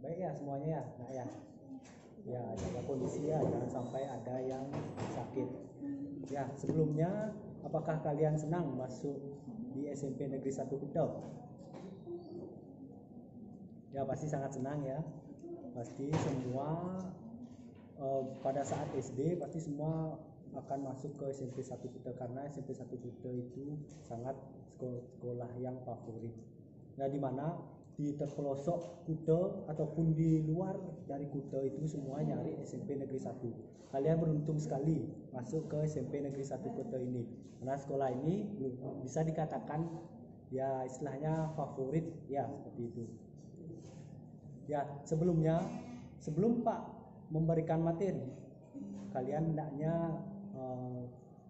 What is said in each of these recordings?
Baik ya semuanya ya. Nah ya. Ya, jaga kondisi ya, jangan sampai ada yang sakit. Ya, sebelumnya apakah kalian senang masuk di SMP Negeri 1 Kuta? Ya, pasti sangat senang ya. Pasti semua pada saat SD pasti semua akan masuk ke SMP 1 Kuta karena SMP 1 Kuta itu sangat sekolah yang favorit. Nah, di mana di terpelosok Kuta ataupun di luar dari Kuta itu semua nyari SMP Negeri 1. Kalian beruntung sekali masuk ke SMP Negeri 1 Kuta ini. Karena sekolah ini bisa dikatakan ya istilahnya favorit ya seperti itu. Ya, sebelum Pak memberikan materi, kalian hendaknya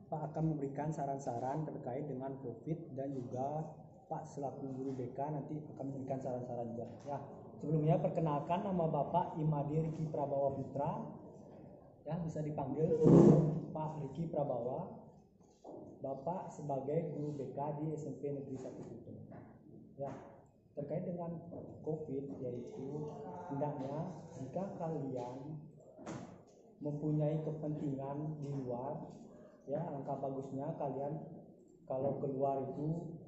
Pak akan memberikan saran-saran terkait dengan COVID dan juga Pak selaku guru BK nanti akan memberikan saran-saran juga. Ya, sebelumnya perkenalkan nama Bapak Imadi Riki Prabawa Putra. Ya, bisa dipanggil Pak Riki Prabawa. Bapak sebagai guru BK di SMP Negeri 1 Kuta. Ya, terkait dengan COVID yaitu hendaknya jika kalian mempunyai kepentingan di luar, ya alangkah bagusnya kalian kalau keluar itu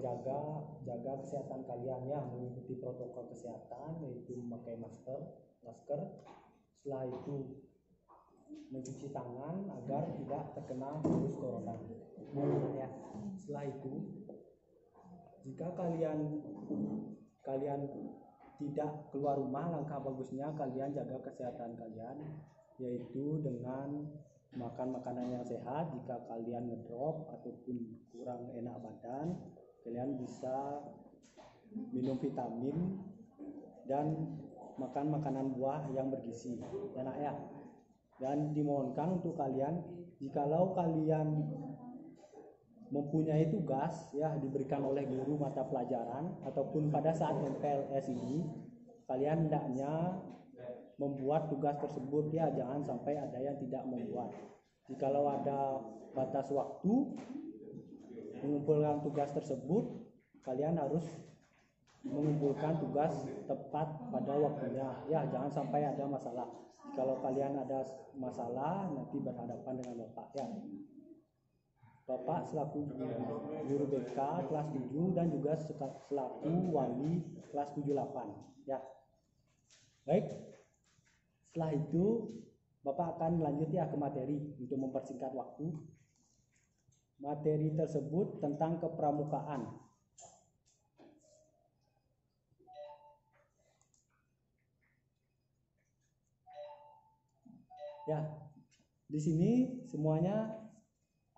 jaga kesehatan kalian ya, mengikuti protokol kesehatan yaitu memakai masker. Setelah itu mencuci tangan agar tidak terkena virus corona. Ya, setelah itu jika kalian tidak keluar rumah, langkah bagusnya kalian jaga kesehatan kalian yaitu dengan makan makanan yang sehat. Jika kalian ngedrop ataupun kurang enak badan, kalian bisa minum vitamin dan makan makanan buah yang bergizi enak ya. Dan dimohonkan untuk kalian, jikalau kalian mempunyai tugas ya diberikan oleh guru mata pelajaran ataupun pada saat MPLS ini, kalian hendaknya membuat tugas tersebut ya, jangan sampai ada yang tidak membuat. Jikalau ada batas waktu mengumpulkan tugas tersebut, kalian harus mengumpulkan tugas tepat pada waktunya ya, jangan sampai ada masalah. Kalau kalian ada masalah nanti berhadapan dengan Bapak ya. Bapak selaku guru BK kelas 7 dan juga selaku wali kelas 78 ya. Baik, setelah itu Bapak akan lanjut ya ke materi untuk mempersingkat waktu. Materi tersebut tentang kepramukaan. Ya, di sini semuanya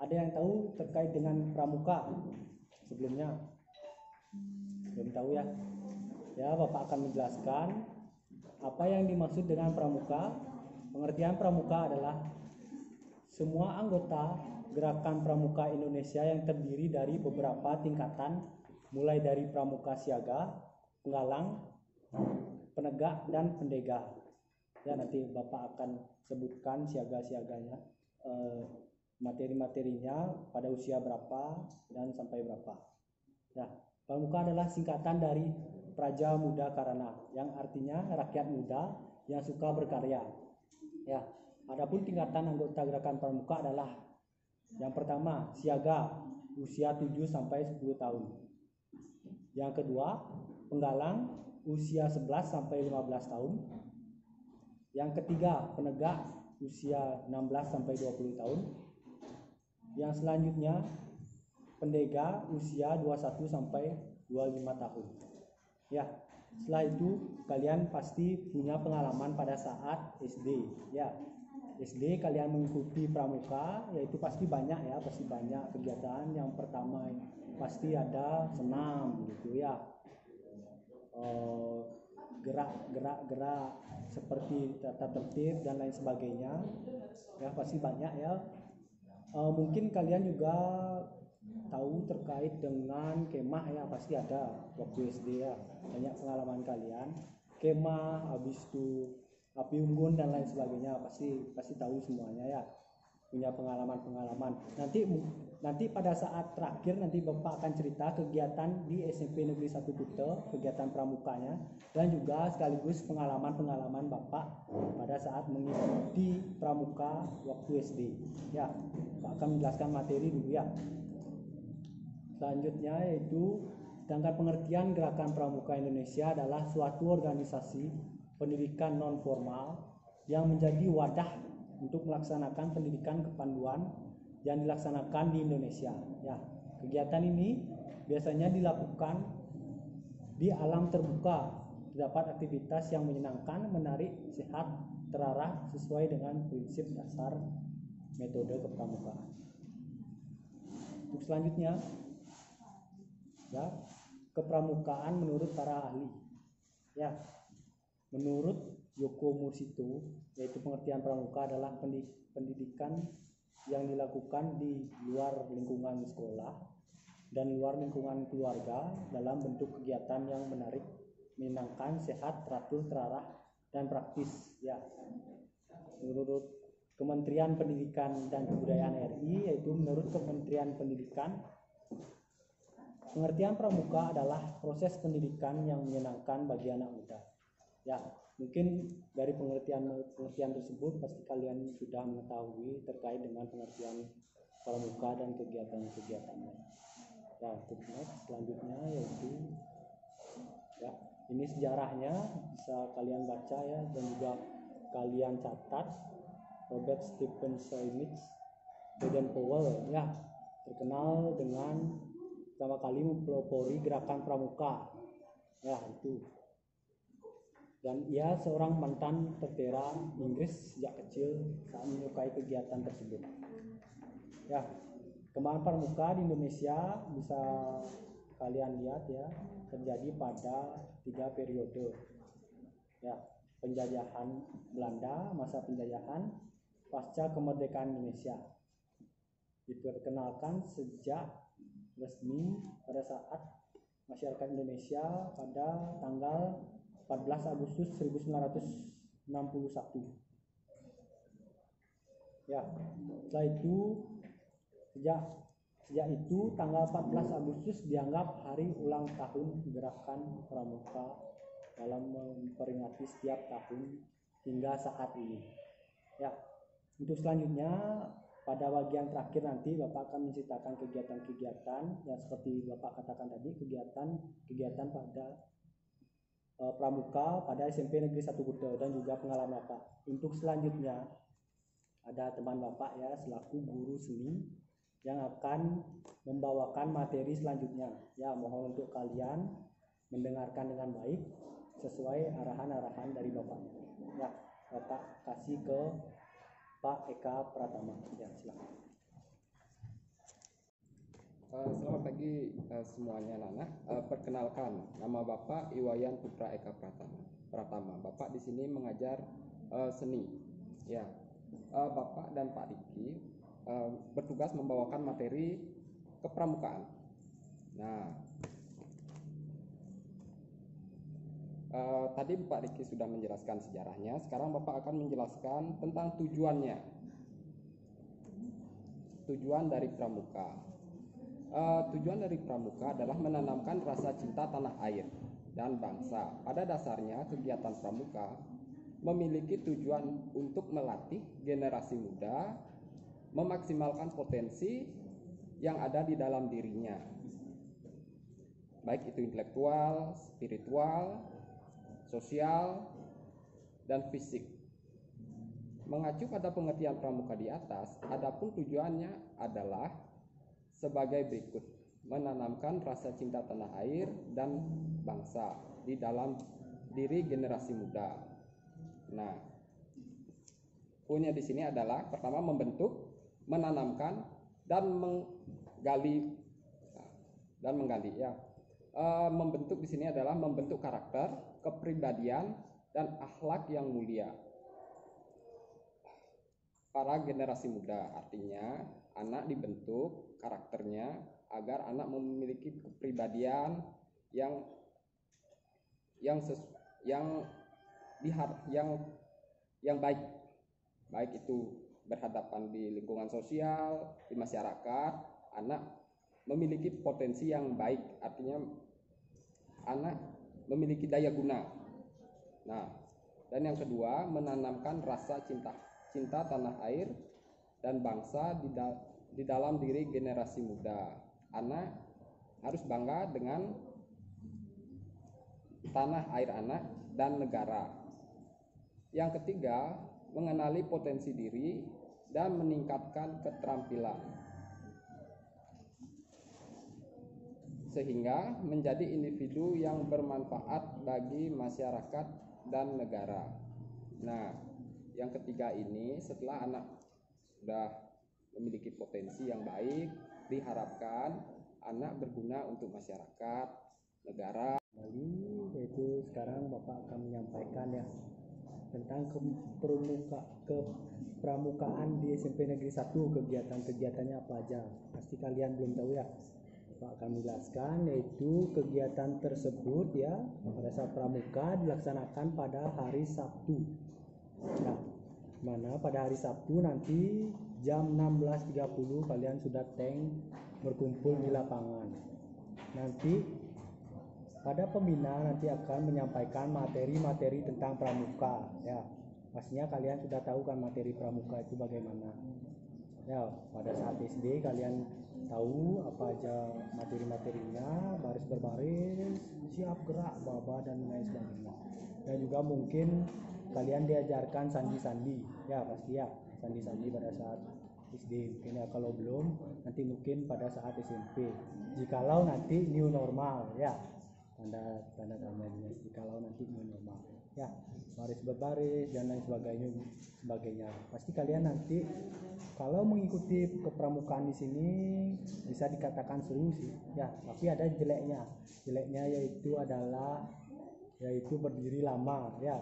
ada yang tahu terkait dengan pramuka sebelumnya? Belum tahu ya? Ya, Bapak akan menjelaskan apa yang dimaksud dengan pramuka. Pengertian pramuka adalah semua anggota Gerakan Pramuka Indonesia yang terdiri dari beberapa tingkatan, mulai dari pramuka siaga, penggalang, penegak, dan pendega. Ya, nanti Bapak akan sebutkan siaga-siaganya, materi-materinya pada usia berapa dan sampai berapa. Ya, pramuka adalah singkatan dari Praja Muda Karana, yang artinya rakyat muda yang suka berkarya. Ya, adapun tingkatan anggota gerakan pramuka adalah yang pertama siaga, usia 7 sampai 10 tahun. Yang kedua, penggalang, usia 11 sampai 15 tahun. Yang ketiga, penegak, usia 16 sampai 20 tahun. Yang selanjutnya, pendega, usia 21 sampai 25 tahun. Ya, setelah itu kalian pasti punya pengalaman pada saat SD. Ya, SD kalian mengikuti pramuka, yaitu pasti banyak ya, pasti banyak kegiatan. Yang pertama pasti ada senam gitu ya, gerak seperti tata tertib dan lain sebagainya ya, pasti banyak ya. Mungkin kalian juga tahu terkait dengan kemah ya, pasti ada waktu SD ya, banyak pengalaman kalian kemah, habis itu api unggun dan lain sebagainya, pasti tahu semuanya ya, punya pengalaman. Nanti pada saat terakhir nanti Bapak akan cerita kegiatan di SMP Negeri 1 Kute, kegiatan pramukanya, dan juga sekaligus pengalaman-pengalaman Bapak pada saat mengikuti pramuka waktu SD. Ya, Pak akan menjelaskan materi dulu ya. Selanjutnya yaitu sedangkan pengertian Gerakan Pramuka Indonesia adalah suatu organisasi pendidikan non formal yang menjadi wadah untuk melaksanakan pendidikan kepanduan yang dilaksanakan di Indonesia. Ya, kegiatan ini biasanya dilakukan di alam terbuka, terdapat aktivitas yang menyenangkan, menarik, sehat, terarah sesuai dengan prinsip dasar metode kepramukaan. Untuk selanjutnya, ya, kepramukaan menurut para ahli. Ya, menurut Yoko Mursito, yaitu pengertian pramuka adalah pendidikan yang dilakukan di luar lingkungan sekolah dan luar lingkungan keluarga dalam bentuk kegiatan yang menarik, menyenangkan, sehat, teratur, terarah, dan praktis. Ya, menurut Kementerian Pendidikan dan Kebudayaan RI, yaitu menurut Kementerian Pendidikan, pengertian pramuka adalah proses pendidikan yang menyenangkan bagi anak muda. Ya, mungkin dari pengertian tersebut pasti kalian sudah mengetahui terkait dengan pengertian pramuka dan kegiatan-kegiatannya. Ya, untuk next selanjutnya yaitu ya, ini sejarahnya bisa kalian baca ya, dan juga kalian catat. Robert Stephen Symons, Baden Powell, ya, terkenal dengan pertama kali mempelopori gerakan pramuka. Ya, itu. Dan ia seorang mantan tentara Inggris sejak kecil saat menyukai kegiatan tersebut. Ya, kembangan pramuka di Indonesia bisa kalian lihat ya, terjadi pada 3 periode. Ya, penjajahan Belanda, masa penjajahan, pasca kemerdekaan Indonesia. Diperkenalkan sejak resmi pada saat masyarakat Indonesia pada tanggal 14 Agustus 1961. Ya, setelah itu sejak itu tanggal 14 Agustus dianggap hari ulang tahun gerakan pramuka dalam memperingati setiap tahun hingga saat ini. Ya, untuk selanjutnya pada bagian terakhir nanti Bapak akan menceritakan kegiatan-kegiatan yang seperti Bapak katakan tadi, kegiatan pada pramuka pada SMP Negeri 1 Kute dan juga pengalaman Bapak. Untuk selanjutnya ada teman Bapak ya selaku guru seni yang akan membawakan materi selanjutnya. Ya, mohon untuk kalian mendengarkan dengan baik sesuai arahan-arahan dari Bapaknya. Ya, Bapak kasih ke Pak Eka Pratama. Ya, silakan. Selamat pagi semuanya, Nana. Perkenalkan, nama Bapak Iwayan Putra Eka Pratama. Bapak di sini mengajar seni. Ya, Bapak dan Pak Diki bertugas membawakan materi kepramukaan. Nah, tadi Pak Diki sudah menjelaskan sejarahnya. Sekarang Bapak akan menjelaskan tentang tujuannya. Tujuan dari pramuka. Tujuan dari pramuka adalah menanamkan rasa cinta tanah air dan bangsa. Pada dasarnya, kegiatan pramuka memiliki tujuan untuk melatih generasi muda memaksimalkan potensi yang ada di dalam dirinya, baik itu intelektual, spiritual, sosial, dan fisik. Mengacu pada pengertian pramuka di atas, adapun tujuannya adalah sebagai berikut: menanamkan rasa cinta tanah air dan bangsa di dalam diri generasi muda. Nah, punya di sini adalah pertama membentuk, menanamkan, dan menggali ya. Membentuk di sini adalah membentuk karakter, kepribadian, dan akhlak yang mulia para generasi muda. Artinya anak dibentuk karakternya agar anak memiliki kepribadian yang baik itu berhadapan di lingkungan sosial, di masyarakat, anak memiliki potensi yang baik, artinya anak memiliki daya guna. Nah, dan yang kedua, menanamkan rasa cinta tanah air dan bangsa di dalam diri generasi muda. Anak harus bangga dengan tanah air anak dan negara. Yang ketiga, mengenali potensi diri dan meningkatkan keterampilan sehingga menjadi individu yang bermanfaat bagi masyarakat dan negara. Nah, yang ketiga ini setelah anak sudah memiliki potensi yang baik, diharapkan anak berguna untuk masyarakat, negara. Kembali, yaitu sekarang Bapak akan menyampaikan ya tentang kepramukaan di SMP Negeri 1, kegiatan-kegiatannya apa aja. Pasti kalian belum tahu ya. Bapak akan menjelaskan, yaitu kegiatan tersebut ya pada saat pramuka dilaksanakan pada hari Sabtu. Nah, mana pada hari Sabtu nanti jam 16.30 kalian sudah berkumpul di lapangan. Nanti pada pembina nanti akan menyampaikan materi-materi tentang pramuka ya. Pastinya kalian sudah tahu kan materi pramuka itu bagaimana. Ya, pada saat SD kalian tahu apa aja materi-materinya, baris berbaris, siap gerak, baba dan lain sebagainya. Dan juga mungkin kalian diajarkan sandi-sandi. Ya, pasti ya, sandi-sandi pada saat SD. Mungkin ya, kalau belum nanti mungkin pada saat SMP. Jikalau nanti new normal ya. Tanda-tandanya jikalau nanti new normal. Ya, baris berbaris dan lain sebagainya. Pasti kalian nanti kalau mengikuti kepramukaan di sini bisa dikatakan seru sih ya, tapi ada jeleknya. Jeleknya yaitu berdiri lama ya,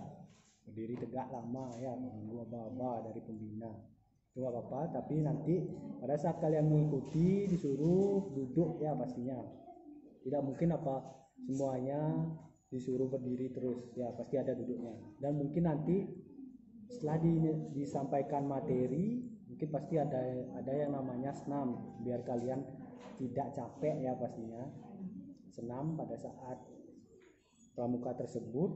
berdiri tegak lama ya, menunggu apa-apa dari pembina. Itu gak apa-apa, tapi nanti pada saat kalian mengikuti disuruh duduk ya pastinya. Tidak mungkin apa semuanya disuruh berdiri terus ya, pasti ada duduknya. Dan mungkin nanti setelah disampaikan materi mungkin pasti ada yang namanya senam, biar kalian tidak capek ya pastinya. Senam pada saat pramuka tersebut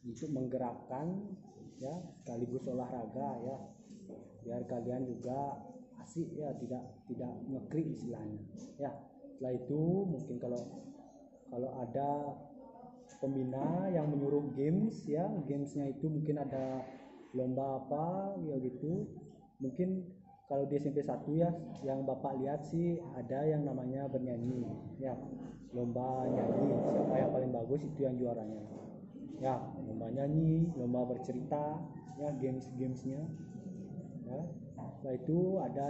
untuk menggerakkan ya, sekaligus olahraga ya, biar kalian juga asik ya, tidak ngekrik istilahnya ya. Setelah itu mungkin kalau ada pembina yang menyuruh games ya, gamesnya itu mungkin ada lomba apa ya gitu. Mungkin kalau di SMP 1 ya yang Bapak lihat sih ada yang namanya bernyanyi ya, lomba nyanyi, siapa yang paling bagus itu yang juaranya ya. Lomba nyanyi, lomba bercerita ya, gamesnya ya. Setelah itu ada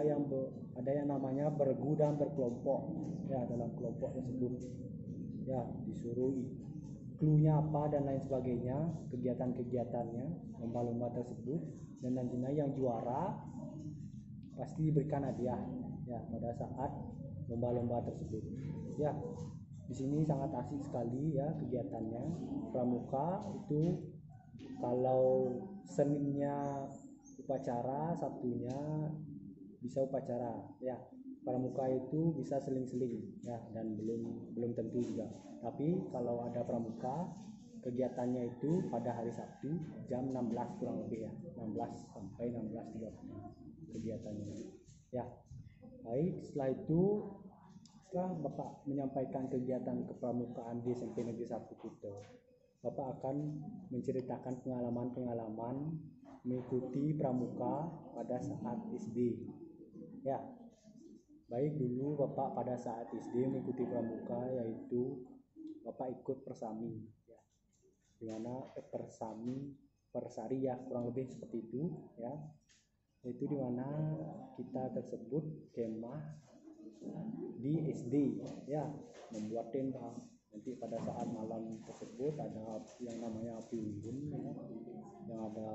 yang namanya bergu dan berkelompok ya, dalam kelompok tersebut ya disuruh cluenya apa dan lain sebagainya, kegiatan-kegiatannya, lomba-lomba tersebut. Dan nantinya yang juara pasti diberikan hadiah ya pada saat lomba-lomba tersebut ya. Di sini sangat asik sekali ya kegiatannya. Pramuka itu kalau Seninnya upacara, Sabtunya bisa upacara ya. Pramuka itu bisa seling-seling ya, dan belum tentu juga. Tapi kalau ada pramuka kegiatannya itu pada hari Sabtu jam 16 kurang lebih ya, 16 sampai 16.30 kegiatannya ya. Baik, setelah Bapak menyampaikan kegiatan kepramukaan di SMP Negeri 1 Kuta, Bapak akan menceritakan pengalaman-pengalaman mengikuti pramuka pada saat SD ya. Baik, dulu Bapak pada saat SD mengikuti pramuka, yaitu Bapak ikut persami ya, dimana persari ya, kurang lebih seperti itu ya. Itu dimana kita tersebut kemah di SD ya, membuat tenda. Nanti pada saat malam tersebut ada yang namanya api unggun ya, yang ada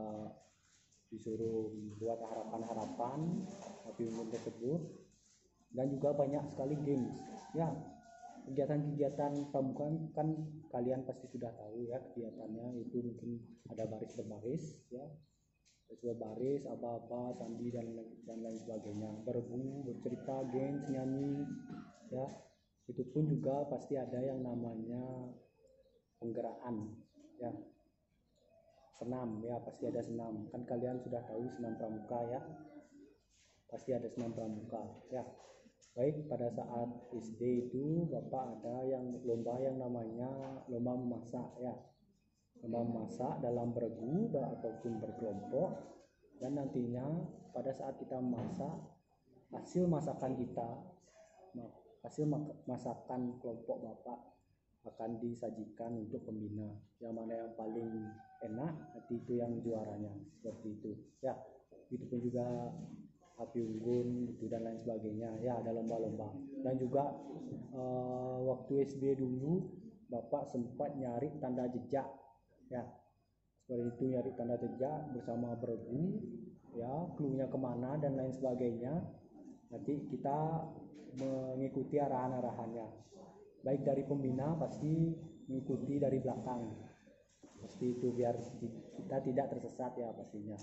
disuruh buat harapan-harapan api unggun tersebut. Dan juga banyak sekali games ya. Kegiatan-kegiatan pramuka kan kalian pasti sudah tahu ya kegiatannya, itu mungkin ada baris berbaris ya, sesuai baris, apa-apa, sandi dan lain sebagainya, bergu, bercerita, games, nyanyi, ya. Itu pun juga pasti ada yang namanya penggeraan, ya. Senam, ya, pasti ada senam. Kan kalian sudah tahu senam pramuka, ya. Pasti ada senam pramuka, ya. Baik, pada saat SD itu Bapak ada yang lomba yang namanya lomba memasak, ya. Lomba memasak dalam bergu ataupun berkelompok, dan nantinya pada saat kita memasak, hasil masakan kita, hasil masakan kelompok Bapak akan disajikan untuk pembina. Yang mana yang paling enak, nanti itu yang juaranya, seperti itu, ya. Itu pun juga api unggun itu dan lain sebagainya, ya, ada lomba-lomba. Dan juga waktu SD dulu Bapak sempat nyari tanda jejak, ya, seperti itu, nyari tanda jejak bersama bergu, ya, cluenya kemana dan lain sebagainya. Nanti kita mengikuti arahan-arahannya, baik dari pembina pasti mengikuti dari belakang, pasti itu biar kita tidak tersesat, ya, pastinya.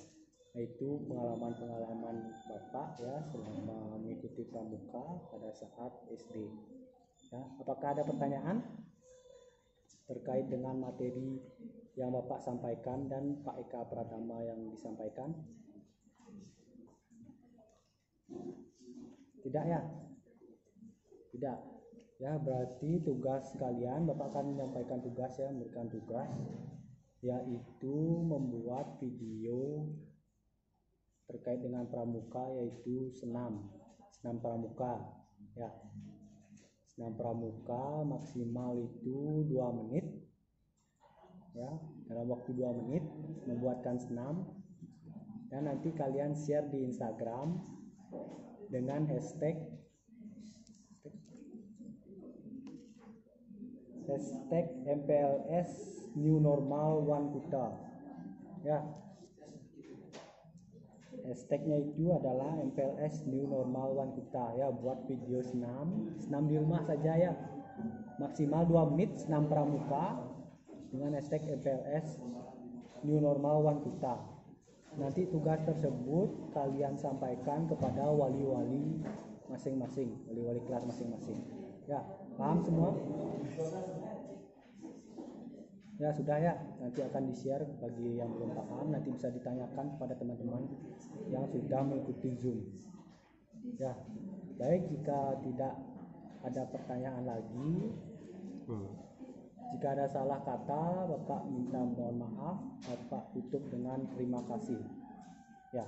Nah, itu pengalaman-pengalaman Bapak, ya, selama mengikuti pramuka pada saat SD, ya. Apakah ada pertanyaan terkait dengan materi yang Bapak sampaikan dan Pak Eka Pratama yang disampaikan? Tidak, ya? Tidak. Ya, berarti tugas kalian, Bapak akan menyampaikan tugas, ya, memberikan tugas, yaitu membuat video terkait dengan pramuka, yaitu senam pramuka, ya. Senam pramuka maksimal itu 2 menit, ya, dalam waktu 2 menit membuatkan senam, dan nanti kalian share di Instagram dengan hashtag MPLS New Normal One Kuta, ya. Hashtagnya itu adalah MPLS New Normal One Kuta, ya. Buat video senam di rumah saja, ya, maksimal 2 menit senam pramuka dengan hashtag MPLS New Normal One Kuta. Nanti tugas tersebut kalian sampaikan kepada wali-wali masing-masing, wali-wali kelas masing-masing, ya. Paham semua? Ya, sudah, ya. Nanti akan di-share bagi yang belum paham, nanti bisa ditanyakan kepada teman-teman yang sudah mengikuti Zoom, ya. Baik, jika tidak ada pertanyaan lagi, jika ada salah kata Bapak minta mohon maaf, Bapak tutup dengan terima kasih, ya.